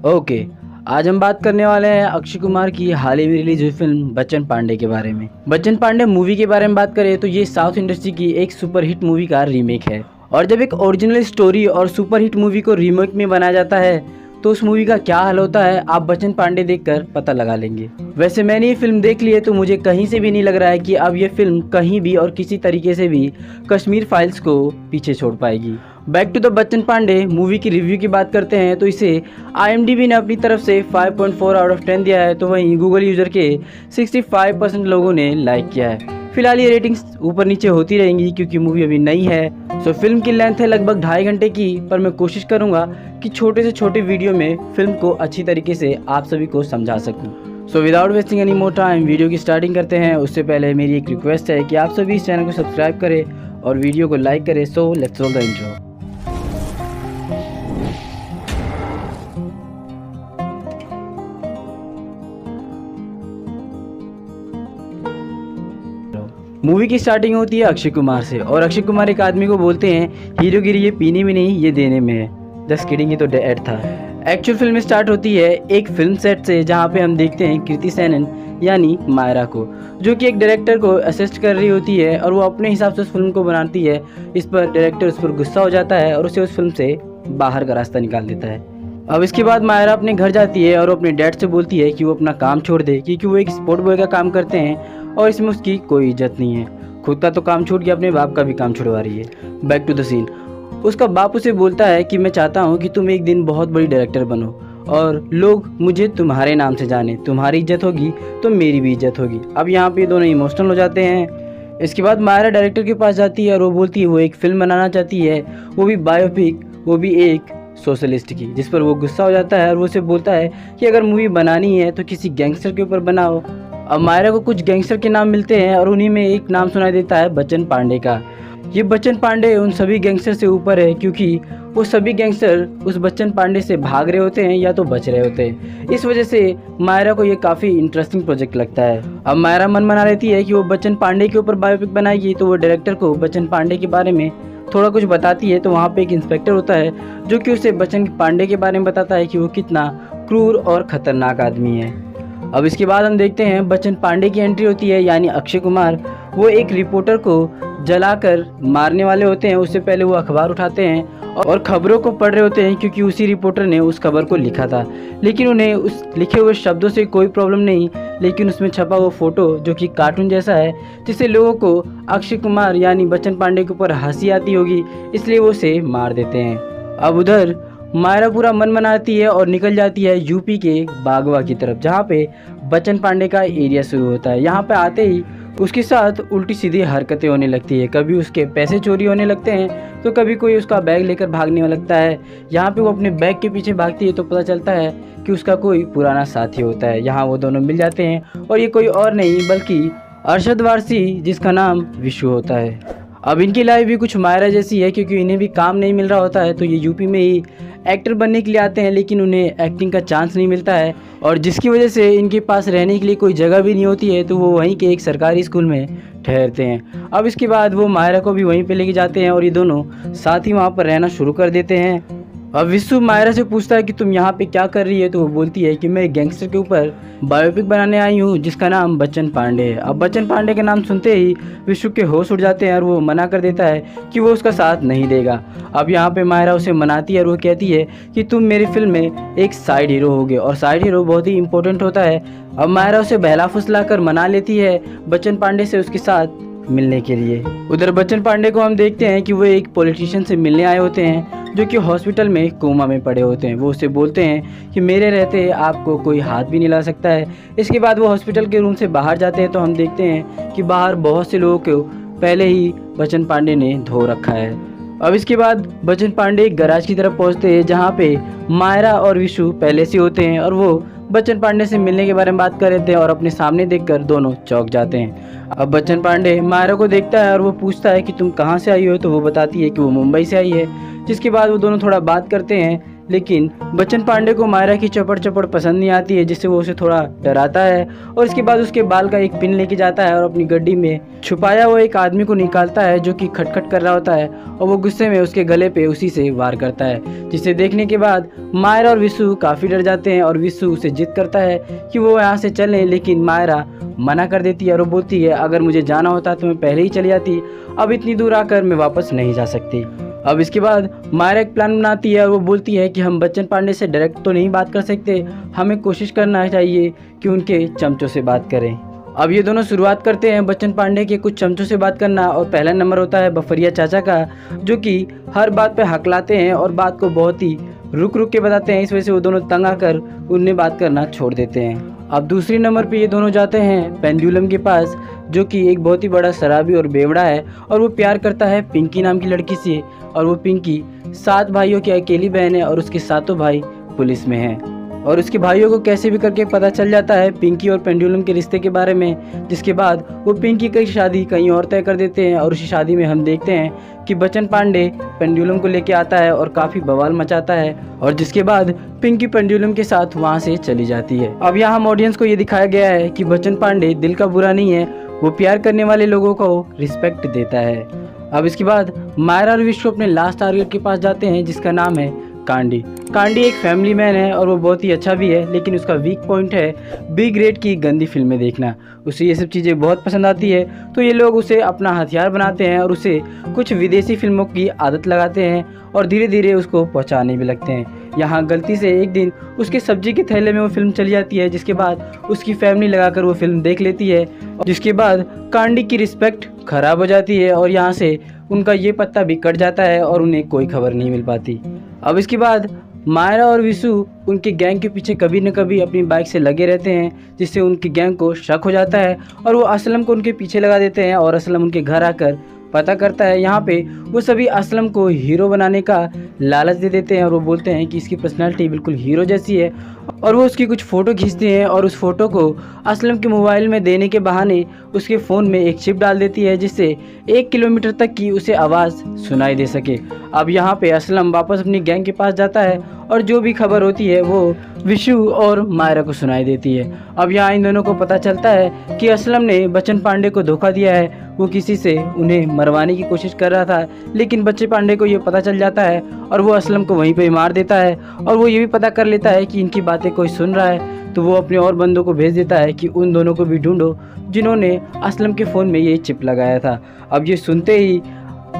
Okay. आज हम बात करने वाले हैं अक्षय कुमार की हाल ही में रिलीज हुई फिल्म बच्चन पांडे के बारे में। बच्चन पांडे मूवी के बारे में बात करें तो ये साउथ इंडस्ट्री की एक सुपरहिट मूवी का रीमेक है। और जब एक ओरिजिनल स्टोरी और सुपरहिट मूवी को रीमेक में बनाया जाता है तो उस मूवी का क्या हाल होता है आप बच्चन पांडे देखकर पता लगा लेंगे। वैसे मैंने ये फिल्म देख ली है तो मुझे कहीं से भी नहीं लग रहा है कि अब ये फिल्म कहीं भी और किसी तरीके से भी कश्मीर फाइल्स को पीछे छोड़ पाएगी। Back to the Bachchan Pandey movie की रिव्यू की बात करते हैं तो इसे IMDb ने अपनी तरफ से 5.4 आउट ऑफ 10 दिया है, तो वहीं गूगल यूज़र के 65% लोगों ने लाइक किया है। फिलहाल ये रेटिंग्स ऊपर नीचे होती रहेंगी क्योंकि मूवी अभी नई है। सो फिल्म की लेंथ है लगभग 2.5 घंटे की, पर मैं कोशिश करूँगा कि छोटे से छोटे वीडियो में फिल्म को अच्छी तरीके से आप सभी को समझा सकूँ। So without wasting any more time video की स्टार्टिंग करते हैं। उससे पहले मेरी एक रिक्वेस्ट है कि आप सभी इस चैनल को सब्सक्राइब करें और वीडियो को लाइक करें। So let's roll the intro. Movie की स्टार्टिंग होती है अक्षय कुमार से, और अक्षय कुमार एक आदमी को बोलते हैं हीरोगिरी ये पीने में नहीं ये देने में है। जस्ट किडिंग, ये तो डेड था। एक्चुअल फिल्म स्टार्ट होती है एक फिल्म सेट से जहाँ पे हम देखते हैं कृति सेनन यानी मायरा को, जो कि एक डायरेक्टर को असिस्ट कर रही होती है और वो अपने हिसाब से उस फिल्म को बनाती है। इस पर डायरेक्टर उस पर गुस्सा हो जाता है और उसे उस फिल्म से बाहर का रास्ता निकाल देता है। अब इसके बाद मायरा अपने घर जाती है और अपने डैड से बोलती है कि वो अपना काम छोड़ दे क्योंकि वो एक स्पोर्ट बॉय का काम करते हैं और इसमें उसकी कोई इज्जत नहीं है। खुद का तो काम छूट गया, अपने बाप का भी काम छुड़वा रही है। Back to the scene. उसका बाप उसे बोलता है कि मैं चाहता हूँ कि तुम एक दिन बहुत बड़ी डायरेक्टर बनो और लोग मुझे तुम्हारे नाम से जाने, तुम्हारी इज्जत होगी तो मेरी भी इज्जत होगी। अब यहाँ पे दोनों इमोशनल हो जाते हैं। इसके बाद मायरा डायरेक्टर के पास जाती है और वो बोलती है वो एक फिल्म बनाना चाहती है, वो भी बायोपिक, वो भी एक सोशलिस्ट की, जिस पर वो गुस्सा हो जाता है और वो उसे बोलता है कि अगर मूवी बनानी है तो किसी गैंगस्टर के ऊपर बनाओ। अब मायरा को कुछ गैंगस्टर के नाम मिलते हैं और उन्हीं में एक नाम सुनाई देता है बच्चन पांडे का। ये बच्चन पांडे उन सभी गैंगस्टर से ऊपर है क्योंकि वो सभी गैंगस्टर उस बच्चन पांडे से भाग रहे होते हैं या तो बच रहे होते हैं। इस वजह से मायरा को ये काफ़ी इंटरेस्टिंग प्रोजेक्ट लगता है। अब मायरा मन बना लेती है कि वो बच्चन पांडे के ऊपर बायोपिक बनाएगी, तो वो डायरेक्टर को बच्चन पांडे के बारे में थोड़ा कुछ बताती है। तो वहाँ पे एक इंस्पेक्टर होता है जो कि उसे बच्चन पांडे के बारे में बताता है कि वो कितना क्रूर और ख़तरनाक आदमी है। अब इसके बाद हम देखते हैं बच्चन पांडे की एंट्री होती है, यानी अक्षय कुमार। वो एक रिपोर्टर को जलाकर मारने वाले होते हैं। उससे पहले वो अखबार उठाते हैं और खबरों को पढ़ रहे होते हैं क्योंकि उसी रिपोर्टर ने उस खबर को लिखा था, लेकिन उन्हें उस लिखे हुए शब्दों से कोई प्रॉब्लम नहीं, लेकिन उसमें छपा वो फोटो जो कि कार्टून जैसा है, जिससे लोगों को अक्षय कुमार यानी बच्चन पांडे के ऊपर हंसी आती होगी, इसलिए वो उसे मार देते हैं। अब उधर मायरा पूरा मन मनाती है और निकल जाती है यूपी के बागवा की तरफ, जहाँ पे बच्चन पांडे का एरिया शुरू होता है। यहाँ पे आते ही उसके साथ उल्टी सीधी हरकतें होने लगती है। कभी उसके पैसे चोरी होने लगते हैं तो कभी कोई उसका बैग लेकर भागने लगता है। यहाँ पे वो अपने बैग के पीछे भागती है तो पता चलता है कि उसका कोई पुराना साथी होता है। यहाँ वो दोनों मिल जाते हैं और ये कोई और नहीं बल्कि अरशद वारसी, जिसका नाम विशु होता है। अब इनकी लाइफ भी कुछ मायरा जैसी है क्योंकि इन्हें भी काम नहीं मिल रहा होता है, तो ये यूपी में ही एक्टर बनने के लिए आते हैं, लेकिन उन्हें एक्टिंग का चांस नहीं मिलता है और जिसकी वजह से इनके पास रहने के लिए कोई जगह भी नहीं होती है, तो वो वहीं के एक सरकारी स्कूल में ठहरते हैं। अब इसके बाद वो मायरा को भी वहीं पे लेके जाते हैं और ये दोनों साथ ही वहाँ पर रहना शुरू कर देते हैं। अब विशु मायरा से पूछता है कि तुम यहाँ पे क्या कर रही है, तो वो बोलती है कि मैं एक गैंगस्टर के ऊपर बायोपिक बनाने आई हूँ जिसका नाम बच्चन पांडे है। अब बच्चन पांडे के नाम सुनते ही विशु के होश उड़ जाते हैं और वो मना कर देता है कि वो उसका साथ नहीं देगा। अब यहाँ पे मायरा उसे मनाती है और वो कहती है कि तुम मेरी फिल्म में एक साइड हीरो होगे और साइड हीरो बहुत ही इंपॉर्टेंट होता है। अब मायरा उसे बहला फुसला कर मना लेती है बच्चन पांडे से उसके साथ मिलने के लिए। उधर बच्चन पांडे को हम देखते हैं कि वो एक पॉलिटिशियन से मिलने आए होते हैं जो कि हॉस्पिटल में कोमा में पड़े होते हैं। वो उससे बोलते हैं कि मेरे रहते आपको कोई हाथ भी नहीं ला सकता है। इसके बाद वो हॉस्पिटल के रूम से बाहर जाते हैं तो हम देखते हैं कि बाहर बहुत से लोगों को पहले ही बच्चन पांडे ने धो रखा है। अब इसके बाद बच्चन पांडे एक गैराज की तरफ पहुंचते हैं जहां पे मायरा और विशु पहले से होते हैं और वो बच्चन पांडे से मिलने के बारे में बात कर रहे थे और अपने सामने देखकर दोनों चौंक जाते हैं। अब बच्चन पांडे मायरा को देखता है और वो पूछता है कि तुम कहाँ से आई हो, तो वो बताती है कि वो मुंबई से आई है। जिसके बाद वो दोनों थोड़ा बात करते हैं, लेकिन बच्चन पांडे को मायरा की चपड़ चपड़ पसंद नहीं आती है, जिससे वो उसे थोड़ा डराता है और इसके बाद उसके बाल का एक पिन लेके जाता है और अपनी गड्डी में छुपाया हुआ एक आदमी को निकालता है जो कि खटखट कर रहा होता है और वो गुस्से में उसके गले पे उसी से वार करता है, जिसे देखने के बाद मायरा और विशु काफ़ी डर जाते हैं और विशु उसे जिद करता है कि वो यहाँ से चलें, लेकिन मायरा मना कर देती है और वो बोलती है अगर मुझे जाना होता तो मैं पहले ही चली जाती, अब इतनी दूर आकर मैं वापस नहीं जा सकती। अब इसके बाद मायरा एक प्लान बनाती है और वो बोलती है कि हम बच्चन पांडे से डायरेक्ट तो नहीं बात कर सकते, हमें कोशिश करना चाहिए कि उनके चमचों से बात करें। अब ये दोनों शुरुआत करते हैं बच्चन पांडे के कुछ चमचों से बात करना और पहला नंबर होता है बफरिया चाचा का, जो कि हर बात पे हकलाते हैं और बात को बहुत ही रुक रुक के बताते हैं। इस वजह से वो दोनों तंग आकर उन्हें बात करना छोड़ देते हैं। अब दूसरी नंबर पे ये दोनों जाते हैं पेंडुलम के पास, जो कि एक बहुत ही बड़ा शराबी और बेवड़ा है और वो प्यार करता है पिंकी नाम की लड़की से, और वो पिंकी 7 भाइयों की अकेली बहन है और उसके 7 भाई पुलिस में हैं और उसके भाइयों को कैसे भी करके पता चल जाता है पिंकी और पेंडुलम के रिश्ते के बारे में, जिसके बाद वो पिंकी की शादी कहीं और तय कर देते हैं। और उसी शादी में हम देखते हैं कि बच्चन पांडे पेंडुलम को लेके आता है और काफ़ी बवाल मचाता है और जिसके बाद पिंकी पेंडुलम के साथ वहाँ से चली जाती है। अब यहाँ हम ऑडियंस को ये दिखाया गया है कि बच्चन पांडे दिल का बुरा नहीं है, वो प्यार करने वाले लोगों को रिस्पेक्ट देता है। अब इसके बाद मायरा और विश्व अपने लास्ट टारगेट के पास जाते हैं, जिसका नाम है कांडी। कांडी एक फैमिली मैन है और वो बहुत ही अच्छा भी है, लेकिन उसका वीक पॉइंट है बी ग्रेड की गंदी फिल्में देखना। उसे ये सब चीज़ें बहुत पसंद आती है, तो ये लोग उसे अपना हथियार बनाते हैं और उसे कुछ विदेशी फिल्मों की आदत लगाते हैं और धीरे धीरे उसको पहुंचाने भी लगते हैं। यहाँ गलती से एक दिन उसके सब्जी के थैले में वो फिल्म चली जाती है, जिसके बाद उसकी फैमिली लगाकर वो फिल्म देख लेती है, जिसके बाद कांडी की रिस्पेक्ट खराब हो जाती है और यहाँ से उनका ये पत्ता भी कट जाता है और उन्हें कोई खबर नहीं मिल पाती। अब इसके बाद मायरा और विशु उनके गैंग के पीछे कभी न कभी अपनी बाइक से लगे रहते हैं, जिससे उनकी गैंग को शक हो जाता है और वो असलम को उनके पीछे लगा देते हैं और असलम उनके घर आकर पता करता है। यहाँ पे वो सभी असलम को हीरो बनाने का लालच दे देते हैं और वो बोलते हैं कि इसकी पर्सनालिटी बिल्कुल हीरो जैसी है और वो उसकी कुछ फ़ोटो खींचते हैं और उस फोटो को असलम के मोबाइल में देने के बहाने उसके फ़ोन में एक चिप डाल देती है, जिससे 1 किलोमीटर तक की उसे आवाज़ सुनाई दे सके। अब यहाँ पे असलम वापस अपनी गैंग के पास जाता है और जो भी खबर होती है वो विशु और मायरा को सुनाई देती है। अब यहाँ इन दोनों को पता चलता है कि असलम ने बच्चन पांडे को धोखा दिया है, वो किसी से उन्हें मरवाने की कोशिश कर रहा था, लेकिन बच्चे पांडे को ये पता चल जाता है और वो असलम को वहीं पे मार देता है। और वो ये भी पता कर लेता है कि इनकी बातें कोई सुन रहा है, तो वो अपने और बंदों को भेज देता है कि उन दोनों को भी ढूंढो जिन्होंने असलम के फ़ोन में ये चिप लगाया था। अब ये सुनते ही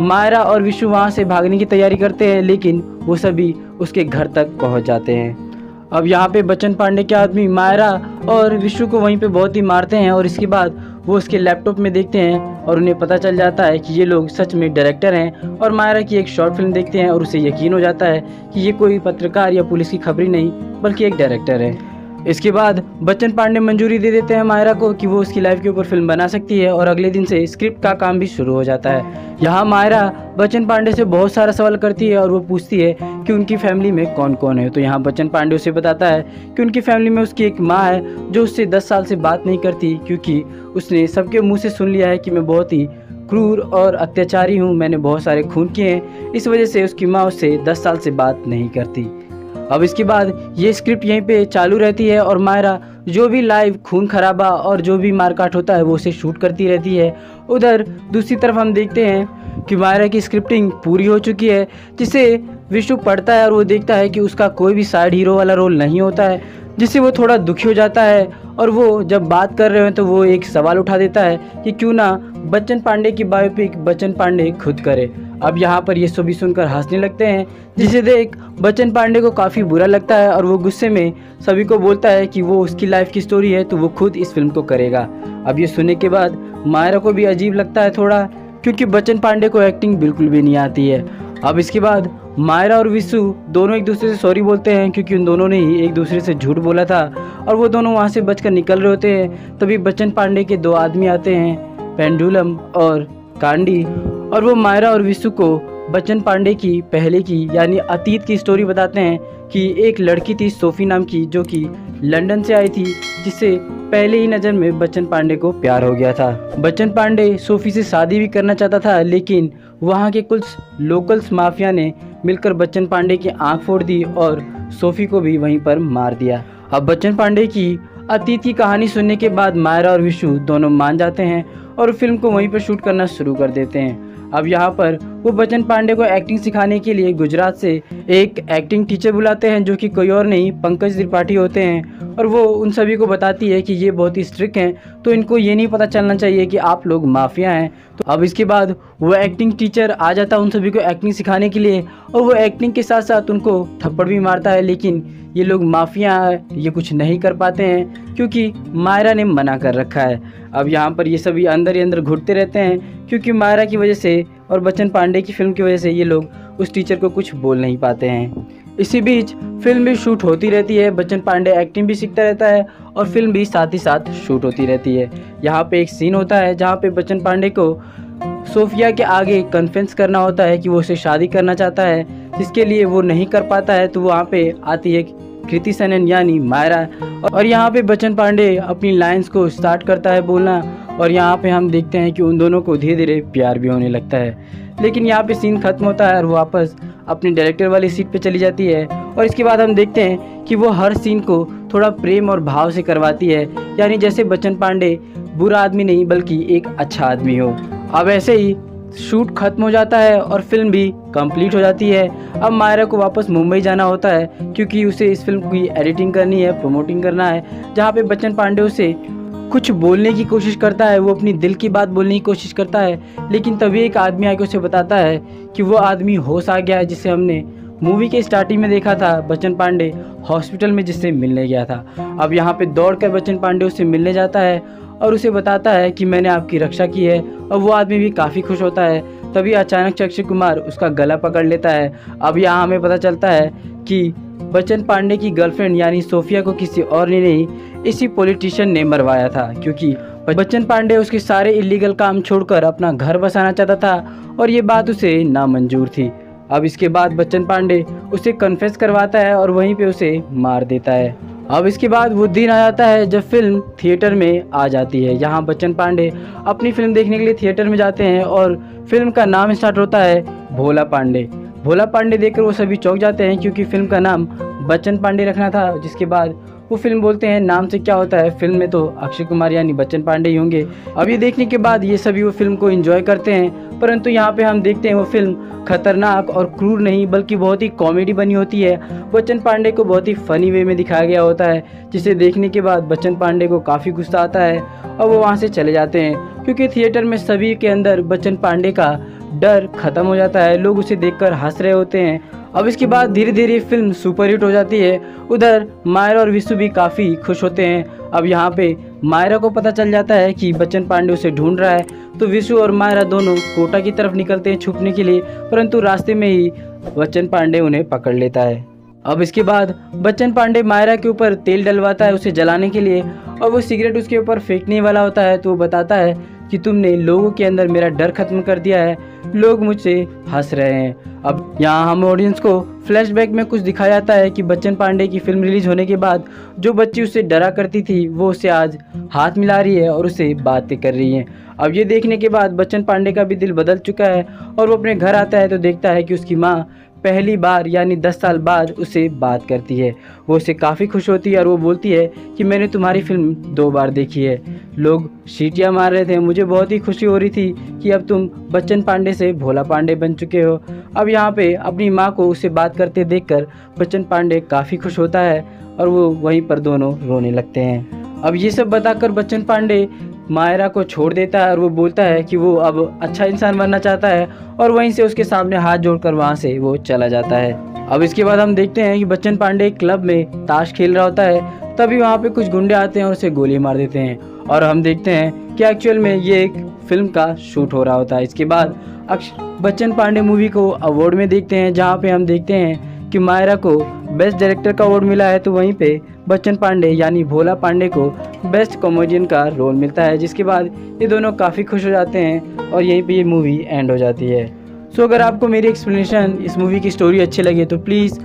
मायरा और विशु वहाँ से भागने की तैयारी करते हैं, लेकिन वो सभी उसके घर तक पहुँच जाते हैं। अब यहाँ पे बच्चन पांडे के आदमी मायरा और विशु को वहीं पे बहुत ही मारते हैं और इसके बाद वो उसके लैपटॉप में देखते हैं और उन्हें पता चल जाता है कि ये लोग सच में डायरेक्टर हैं और मायरा की एक शॉर्ट फिल्म देखते हैं और उसे यकीन हो जाता है कि ये कोई पत्रकार या पुलिस की खबरी नहीं बल्कि एक डायरेक्टर है। इसके बाद बच्चन पांडे मंजूरी दे देते हैं मायरा को कि वो उसकी लाइफ के ऊपर फिल्म बना सकती है और अगले दिन से स्क्रिप्ट का काम भी शुरू हो जाता है। यहाँ मायरा बच्चन पांडे से बहुत सारा सवाल करती है और वो पूछती है कि उनकी फैमिली में कौन कौन है, तो यहाँ बच्चन पांडे उसे बताता है कि उनकी फैमिली में उसकी एक माँ है जो उससे 10 साल से बात नहीं करती, क्योंकि उसने सबके मुँह से सुन लिया है कि मैं बहुत ही क्रूर और अत्याचारी हूँ, मैंने बहुत सारे खून किए हैं, इस वजह से उसकी माँ उससे 10 साल से बात नहीं करती। अब इसके बाद ये स्क्रिप्ट यहीं पे चालू रहती है और मायरा जो भी लाइव खून खराबा और जो भी मारकाट होता है वो उसे शूट करती रहती है। उधर दूसरी तरफ हम देखते हैं कि मायरा की स्क्रिप्टिंग पूरी हो चुकी है, जिसे विशु पढ़ता है और वो देखता है कि उसका कोई भी साइड हीरो वाला रोल नहीं होता है, जिससे वो थोड़ा दुखी हो जाता है और वो जब बात कर रहे हैं तो वो एक सवाल उठा देता है कि क्यों ना बच्चन पांडे की बायोपिक बच्चन पांडे खुद करे। अब यहाँ पर ये सभी सुनकर हंसने लगते हैं, जिसे देख बच्चन पांडे को काफ़ी बुरा लगता है और वो गुस्से में सभी को बोलता है कि वो उसकी लाइफ की स्टोरी है तो वो खुद इस फिल्म को करेगा। अब ये सुनने के बाद मायरा को भी अजीब लगता है थोड़ा, क्योंकि बच्चन पांडे को एक्टिंग बिल्कुल भी नहीं आती है। अब इसके बाद मायरा और विशु दोनों एक दूसरे से सॉरी बोलते हैं, क्योंकि उन दोनों ने ही एक दूसरे से झूठ बोला था और वो दोनों वहाँ से बचकर निकल रहे होते हैं। तभी बच्चन पांडे के 2 आदमी आते हैं, पेंडुलम और कांडी, और वो मायरा और विशु को बच्चन पांडे की पहले की यानी अतीत की स्टोरी बताते हैं कि एक लड़की थी सोफी नाम की, जो कि लंदन से आई थी, जिससे पहले ही नज़र में बच्चन पांडे को प्यार हो गया था। बच्चन पांडे सोफी से शादी भी करना चाहता था, लेकिन वहाँ के कुछ लोकल्स माफिया ने मिलकर बच्चन पांडे की आंख फोड़ दी और सोफी को भी वहीं पर मार दिया। अब बच्चन पांडे की अतीत की कहानी सुनने के बाद मायरा और विशु दोनों मान जाते हैं और फिल्म को वहीं पर शूट करना शुरू कर देते हैं। अब यहाँ पर वो बच्चन पांडे को एक्टिंग सिखाने के लिए गुजरात से एक एक्टिंग टीचर बुलाते हैं, जो कि कोई और नहीं पंकज त्रिपाठी होते हैं। और वो उन सभी को बताती है कि ये बहुत ही स्ट्रिक्ट हैं, तो इनको ये नहीं पता चलना चाहिए कि आप लोग माफिया हैं। तो अब इसके बाद वो एक्टिंग टीचर आ जाता है उन सभी को एक्टिंग सिखाने के लिए, और वो एक्टिंग के साथ साथ उनको थप्पड़ भी मारता है। लेकिन ये लोग माफिया ये कुछ नहीं कर पाते हैं क्योंकि मायरा ने मना कर रखा है। अब यहाँ पर ये सभी अंदर ही अंदर घुटते रहते हैं क्योंकि मायरा की वजह से और बच्चन पांडे की फिल्म की वजह से ये लोग उस टीचर को कुछ बोल नहीं पाते हैं। इसी बीच फिल्म भी शूट होती रहती है, बच्चन पांडे एक्टिंग भी सीखता रहता है और फिल्म भी साथ ही साथ शूट होती रहती है। यहाँ पे एक सीन होता है जहाँ पे बच्चन पांडे को सोफिया के आगे कन्फेंस करना होता है कि वो उसे शादी करना चाहता है, जिसके लिए वो नहीं कर पाता है। तो वहाँ पे आती है कृति सेनन यानी मायरा, और यहाँ पे बच्चन पांडे अपनी लाइंस को स्टार्ट करता है बोलना, और यहाँ पे हम देखते हैं कि उन दोनों को धीरे धीरे प्यार भी होने लगता है। लेकिन यहाँ पे सीन खत्म होता है और वो वापस अपनी डायरेक्टर वाली सीट पे चली जाती है, और इसके बाद हम देखते हैं कि वो हर सीन को थोड़ा प्रेम और भाव से करवाती है, यानी जैसे बच्चन पांडे बुरा आदमी नहीं बल्कि एक अच्छा आदमी हो। अब ऐसे ही शूट खत्म हो जाता है और फिल्म भी कंप्लीट हो जाती है। अब मायरा को वापस मुंबई जाना होता है क्योंकि उसे इस फिल्म की एडिटिंग करनी है, प्रमोटिंग करना है, जहाँ पे बच्चन पांडे उसे कुछ बोलने की कोशिश करता है, वो अपनी दिल की बात बोलने की कोशिश करता है। लेकिन तभी एक आदमी आके उसे बताता है कि वो आदमी होश आ गया है, जिसे हमने मूवी के स्टार्टिंग में देखा था, बच्चन पांडे हॉस्पिटल में जिससे मिलने गया था। अब यहाँ पे दौड़कर बच्चन पांडे उससे मिलने जाता है और उसे बताता है कि मैंने आपकी रक्षा की है, और वो आदमी भी काफ़ी खुश होता है। तभी अचानक अक्षय कुमार उसका गला पकड़ लेता है। अब यहाँ हमें पता चलता है कि बच्चन पांडे की गर्लफ्रेंड यानी सोफिया को किसी और ने नहीं, इसी पॉलिटिशियन ने मरवाया था, क्योंकि बच्चन पांडे उसके सारे इलीगल काम छोड़कर अपना घर बसाना चाहता था और ये बात उसे नामंजूर थी। अब इसके बाद बच्चन पांडे उसे कन्फेस करवाता है और वहीं पे उसे मार देता है। अब इसके बाद वो दिन आ जाता है जब फिल्म थिएटर में आ जाती है। यहाँ बच्चन पांडे अपनी फिल्म देखने के लिए थिएटर में जाते हैं और फिल्म का नाम स्टार्ट होता है भोला पांडे। भोला पांडे देखकर वो सभी चौंक जाते हैं क्योंकि फिल्म का नाम बच्चन पांडे रखना था। जिसके बाद वो फिल्म बोलते हैं नाम से क्या होता है, फिल्म में तो अक्षय कुमार यानी बच्चन पांडे ही होंगे। अब ये देखने के बाद ये सभी वो फिल्म को एंजॉय करते हैं, परंतु यहाँ पे हम देखते हैं वो फिल्म खतरनाक और क्रूर नहीं बल्कि बहुत ही कॉमेडी बनी होती है। बच्चन पांडे को बहुत ही फनी वे में दिखाया गया होता है, जिसे देखने के बाद बच्चन पांडे को काफ़ी गुस्सा आता है और वो वहाँ से चले जाते हैं क्योंकि थिएटर में सभी के अंदर बच्चन पांडे का डर खत्म हो जाता है, लोग उसे देखकर हंस रहे होते हैं। अब इसके बाद धीरे धीरे फिल्म सुपरहिट हो जाती है। उधर मायरा और विशु भी काफ़ी खुश होते हैं। अब यहाँ पे मायरा को पता चल जाता है कि बच्चन पांडे उसे ढूंढ रहा है, तो विशु और मायरा दोनों कोटा की तरफ निकलते हैं छुपने के लिए, परंतु रास्ते में ही बच्चन पांडे उन्हें पकड़ लेता है। अब इसके बाद बच्चन पांडे मायरा के ऊपर तेल डलवाता है उसे जलाने के लिए, और वो सिगरेट उसके ऊपर फेंकने वाला होता है। तो वो बताता है कि तुमने लोगों के अंदर मेरा डर खत्म कर दिया है, लोग मुझसे हंस रहे हैं। अब यहाँ हम ऑडियंस को फ्लैशबैक में कुछ दिखाया जाता है कि बच्चन पांडे की फिल्म रिलीज होने के बाद जो बच्ची उससे डरा करती थी वो उससे आज हाथ मिला रही है और उससे बातें कर रही हैं। अब ये देखने के बाद बच्चन पांडे का भी दिल बदल चुका है और वो अपने घर आता है तो देखता है कि उसकी माँ पहली बार यानी 10 साल बाद उसे बात करती है। वो उससे काफ़ी खुश होती है और वो बोलती है कि मैंने तुम्हारी फिल्म 2 बार देखी है, लोग सीटियाँ मार रहे थे, मुझे बहुत ही खुशी हो रही थी कि अब तुम बच्चन पांडे से भोला पांडे बन चुके हो। अब यहाँ पे अपनी माँ को उससे बात करते देखकर बच्चन पांडे काफ़ी खुश होता है और वो वहीं पर दोनों रोने लगते हैं। अब ये सब बताकर बच्चन पांडे मायरा को छोड़ देता है और वो बोलता है कि वो अब अच्छा इंसान बनना चाहता है और वहीं से उसके सामने हाथ जोड़कर वहाँ से वो चला जाता है। अब इसके बाद हम देखते हैं कि बच्चन पांडे क्लब में ताश खेल रहा होता है, तभी वहाँ पे कुछ गुंडे आते हैं और उसे गोली मार देते हैं और हम देखते हैं कि एक्चुअल में ये एक फिल्म का शूट हो रहा होता है। इसके बाद बच्चन पांडे मूवी को अवार्ड में देखते हैं, जहाँ पे हम देखते हैं कि मायरा को बेस्ट डायरेक्टर का अवार्ड मिला है, तो वहीं पे बच्चन पांडे यानी भोला पांडे को बेस्ट कॉमेडियन का रोल मिलता है। जिसके बाद ये दोनों काफ़ी खुश हो जाते हैं और यहीं पे ये मूवी एंड हो जाती है। सो अगर आपको मेरी एक्सप्लेनेशन इस मूवी की स्टोरी अच्छी लगे तो प्लीज़